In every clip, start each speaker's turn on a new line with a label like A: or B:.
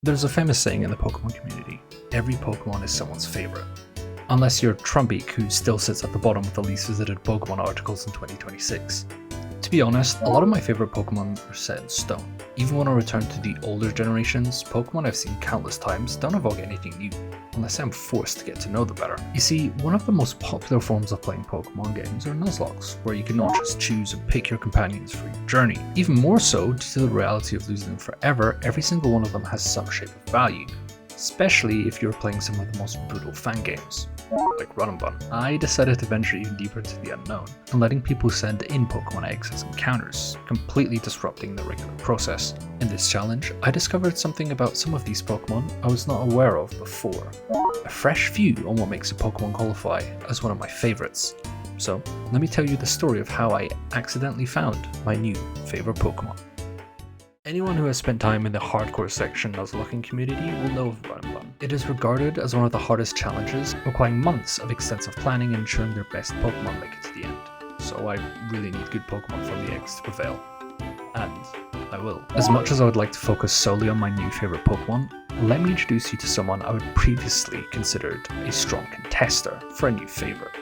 A: There's a famous saying in the Pokemon community, every Pokemon is someone's favorite. Unless you're Trumbeak, who still sits at the bottom of the least visited Pokemon articles in 2026. To be honest, a lot of my favorite Pokemon are set in stone. Even when I return to the older generations, Pokemon I've seen countless times don't evoke anything new, unless I'm forced to get to know them better. You see, one of the most popular forms of playing Pokemon games are Nuzlockes, where you can not just choose and pick your companions for your journey. Even more so, due to the reality of losing them forever, every single one of them has some shape of value, especially if you're playing some of the most brutal fan games, like Run and Bun. I decided to venture even deeper into the unknown, and letting people send in Pokemon eggs as encounters, completely disrupting the regular process. In this challenge, I discovered something about some of these Pokemon I was not aware of before. A fresh view on what makes a Pokemon qualify as one of my favorites. So, let me tell you the story of how I accidentally found my new favorite Pokemon. Anyone who has spent time in the hardcore section Nuzlocking community will know of Run and Bun. It is regarded as one of the hardest challenges, requiring months of extensive planning and ensuring their best Pokemon make it to the end. So I really need good Pokemon from the eggs to prevail. And I will. As much as I would like to focus solely on my new favourite Pokemon, let me introduce you to someone I would previously considered a strong contester for a new favourite.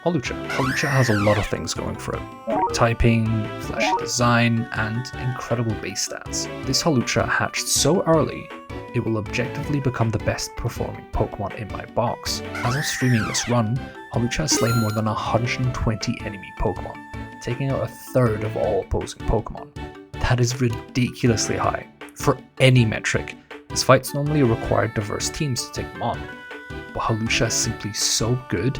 A: Hawlucha. Hawlucha has a lot of things going for it. Great typing, flashy design, and incredible base stats. This Hawlucha hatched so early, it will objectively become the best performing Pokemon in my box. As of streaming this run, Hawlucha has slain more than 120 enemy Pokemon, taking out a third of all opposing Pokemon. That is ridiculously high. For any metric, his fights normally require diverse teams to take them on, but Hawlucha is simply so good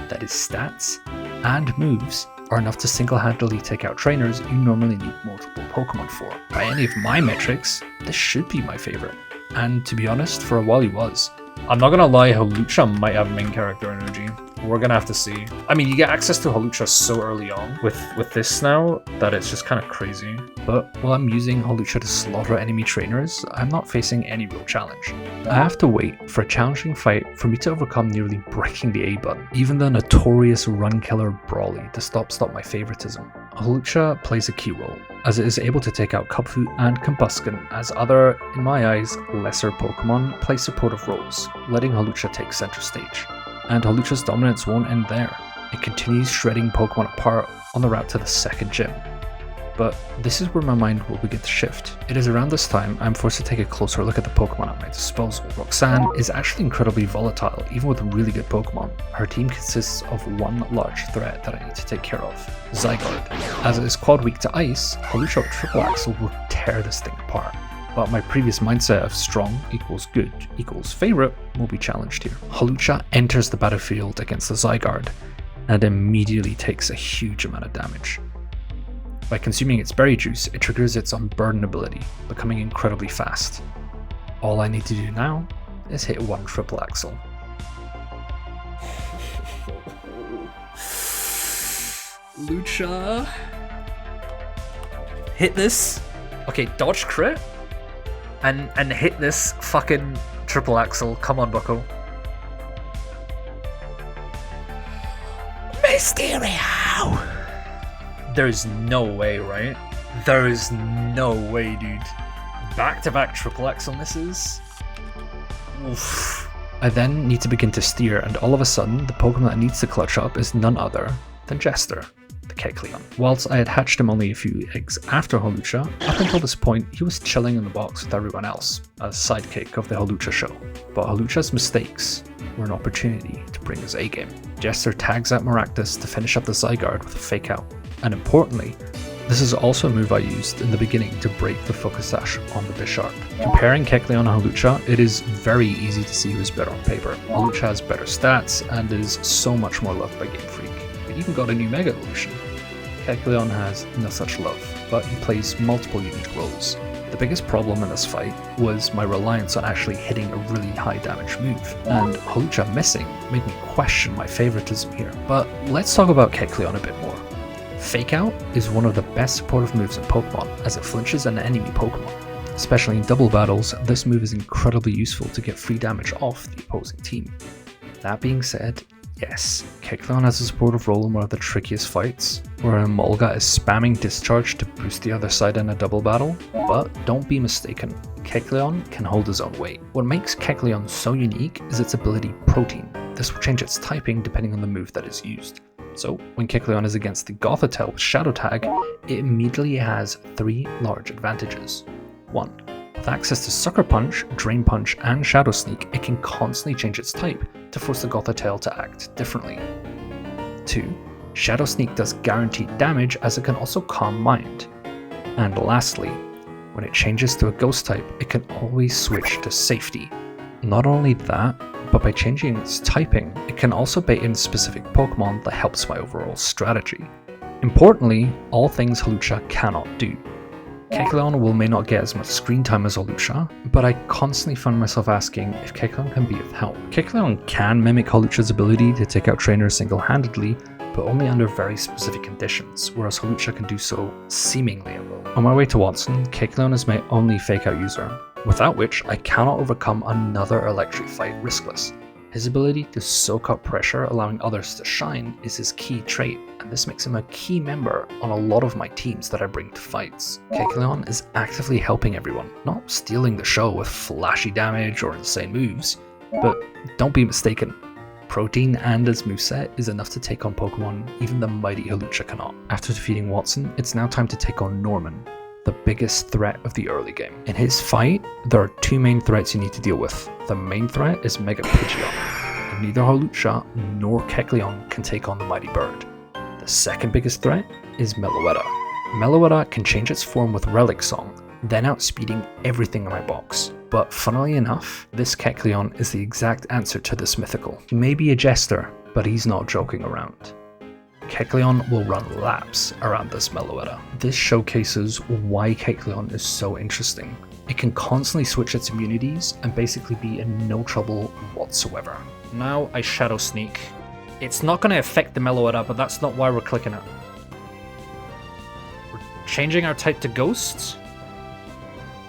A: that his stats and moves are enough to single-handedly take out trainers you normally need multiple Pokemon for. By any of my metrics, this should be my favorite. And to be honest, for a while he was. I'm not gonna lie, Hawlucha might have main character energy. We're gonna have to see. I mean, you get access to Hawlucha so early on with this now that it's just kind of crazy. But while I'm using Hawlucha to slaughter enemy trainers, I'm not facing any real challenge. I have to wait for a challenging fight for me to overcome nearly breaking the A button, even the notorious run killer Brawly to stop my favoritism. Hawlucha plays a key role, as it is able to take out Cubfoo and Combusken, as other, in my eyes, lesser Pokemon play supportive roles, letting Hawlucha take center stage. And Hawlucha's dominance won't end there. It continues shredding Pokemon apart on the route to the second gym. But this is where my mind will begin to shift. It is around this time I'm forced to take a closer look at the Pokemon at my disposal. Roxanne is actually incredibly volatile, even with really good Pokemon. Her team consists of one large threat that I need to take care of, Zygarde. As it is quad weak to ice, Hawlucha with Triple Axle will tear this thing apart. But my previous mindset of strong equals good equals favorite will be challenged here. Hawlucha enters the battlefield against the Zygarde and immediately takes a huge amount of damage. By consuming its berry juice, it triggers its Unburden ability, becoming incredibly fast. All I need to do now is hit one Triple Axle. Lucha. Hit this. Okay, dodge crit. And hit this fucking Triple Axle. Come on, bucko. Mysterio! There's no way, right? There is no way, dude. Back-to-back Triple Axle misses? Oof. I then need to begin to steer, and all of a sudden, the Pokemon that needs to clutch up is none other than Jester, the Kecleon. Whilst I had hatched him only a few eggs after Hawlucha, up until this point, he was chilling in the box with everyone else, as sidekick of the Hawlucha show. But Hawlucha's mistakes were an opportunity to bring his A-game. Jester tags out Maractus to finish up the Zygarde with a fake out. And importantly, this is also a move I used in the beginning to break the Focus Sash on the Bisharp. Comparing Kecleon and Hawlucha, it is very easy to see who is better on paper. Hawlucha has better stats and is so much more loved by Game Freak. It even got a new Mega Evolution. Kecleon has no such love, but he plays multiple unique roles. The biggest problem in this fight was my reliance on actually hitting a really high damage move, and Hawlucha missing made me question my favoritism here. But let's talk about Kecleon a bit more. Fake Out is one of the best supportive moves in Pokemon, as it flinches an enemy Pokemon. Especially in double battles, this move is incredibly useful to get free damage off the opposing team. That being said, Yes, Kecleon has a supportive role in one of the trickiest fights, where Emolga is spamming discharge to boost the other side in a double battle, but don't be mistaken, Kecleon can hold his own weight. What makes Kecleon so unique is its ability Protein. This will change its typing depending on the move that is used. So, when Kecleon is against the Gothitelle with Shadow Tag, it immediately has 3 large advantages. 1. With access to Sucker Punch, Drain Punch, and Shadow Sneak, it can constantly change its type to force the Gothitelle to act differently. 2. Shadow Sneak does guaranteed damage as it can also Calm Mind. And lastly, when it changes to a Ghost type, it can always switch to Safety. Not only that, but by changing its typing, it can also bait in specific Pokemon that helps my overall strategy. Importantly, all things Hawlucha cannot do. Kecleon may not get as much screen time as Hawlucha, but I constantly find myself asking if Kecleon can be of help. Kecleon can mimic Hawlucha's ability to take out trainers single-handedly, but only under very specific conditions, whereas Hawlucha can do so seemingly at will. On my way to Watson, Kecleon is my only fake-out user, without which I cannot overcome another electric fight riskless. His ability to soak up pressure, allowing others to shine, is his key trait, and this makes him a key member on a lot of my teams that I bring to fights. Kecleon is actively helping everyone, not stealing the show with flashy damage or insane moves, but don't be mistaken, Protein and his moveset is enough to take on Pokemon even the mighty Hawlucha cannot. After defeating Watson, it's now time to take on Norman, the biggest threat of the early game. In his fight, there are 2 main threats you need to deal with. The main threat is Mega Pidgeot, and neither Hawlucha nor Kecleon can take on the mighty bird. The second biggest threat is Meloetta. Meloetta can change its form with Relic Song, then outspeeding everything in my box. But funnily enough, this Kecleon is the exact answer to this mythical. He may be a Jester, but he's not joking around. Kecleon will run laps around this Meloetta. This showcases why Kecleon is so interesting. It can constantly switch its immunities and basically be in no trouble whatsoever. Now I Shadow Sneak. It's not going to affect the Meloetta, but that's not why we're clicking it. We're changing our type to Ghost,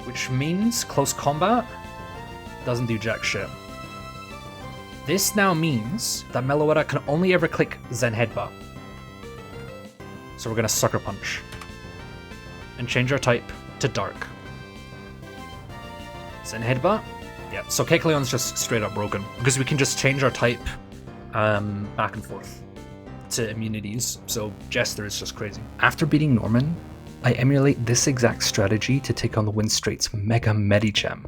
A: which means Close Combat doesn't do jack shit. This now means that Meloetta can only ever click Zen Headbutt. So we're going to Sucker Punch and change our type to Dark. Zen Headbutt? Yeah, so Kecleon's just straight up broken because we can just change our type back and forth to immunities, so Jester is just crazy. After beating Norman, I emulate this exact strategy to take on the Winstrait's Mega Medicham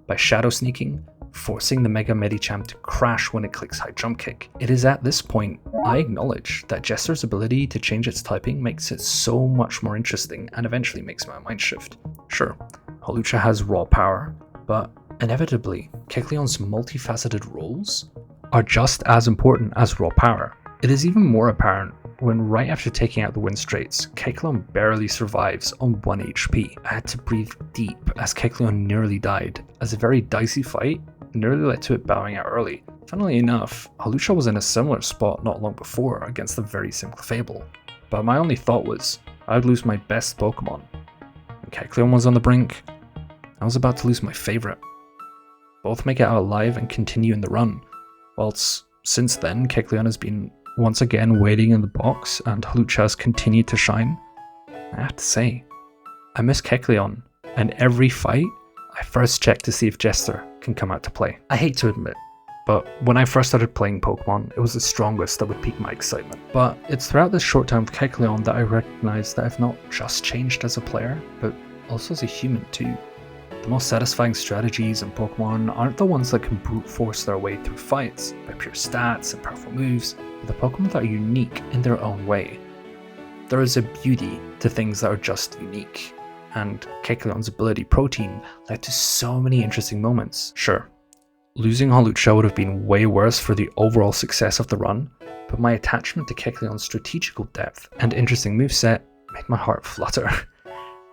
A: by Shadow Sneaking, forcing the Mega Medicham to crash when it clicks High Jump Kick. It is at this point I acknowledge that Jester's ability to change its typing makes it so much more interesting and eventually makes my mind shift. Sure, Hawlucha has raw power, but inevitably, Kecleon's multifaceted roles are just as important as raw power. It is even more apparent when right after taking out the Winstraits, Kecleon barely survives on 1 HP. I had to breathe deep as Kecleon nearly died, as a very dicey fight nearly led to it bowing out early. Funnily enough, Hawlucha was in a similar spot not long before against the very same Clefable, but my only thought was I'd lose my best Pokemon. When Kecleon was on the brink, I was about to lose my favourite. Both make it out alive and continue in the run, whilst since then Kecleon has been once again waiting in the box and Hawlucha has continued to shine. I have to say, I miss Kecleon, and every fight I first check to see if Jester can come out to play. I hate to admit, but when I first started playing Pokemon, it was the strongest that would pique my excitement. But it's throughout this short time with Kecleon that I recognise that I've not just changed as a player, but also as a human too. The most satisfying strategies in Pokemon aren't the ones that can brute force their way through fights by pure stats and powerful moves, but the Pokemon that are unique in their own way. There is a beauty to things that are just unique, and Kecleon's ability Protein led to so many interesting moments. Sure, losing Hawlucha would have been way worse for the overall success of the run, but my attachment to Kecleon's strategical depth and interesting moveset made my heart flutter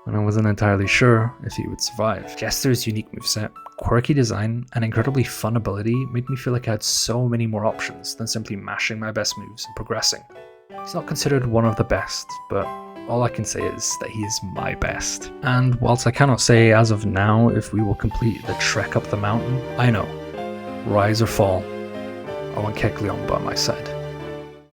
A: when I wasn't entirely sure if he would survive. Jester's unique moveset, quirky design, and incredibly fun ability made me feel like I had so many more options than simply mashing my best moves and progressing. He's not considered one of the best, but all I can say is that he is my best. And whilst I cannot say as of now if we will complete the trek up the mountain, I know, rise or fall, I want Kecleon by my side.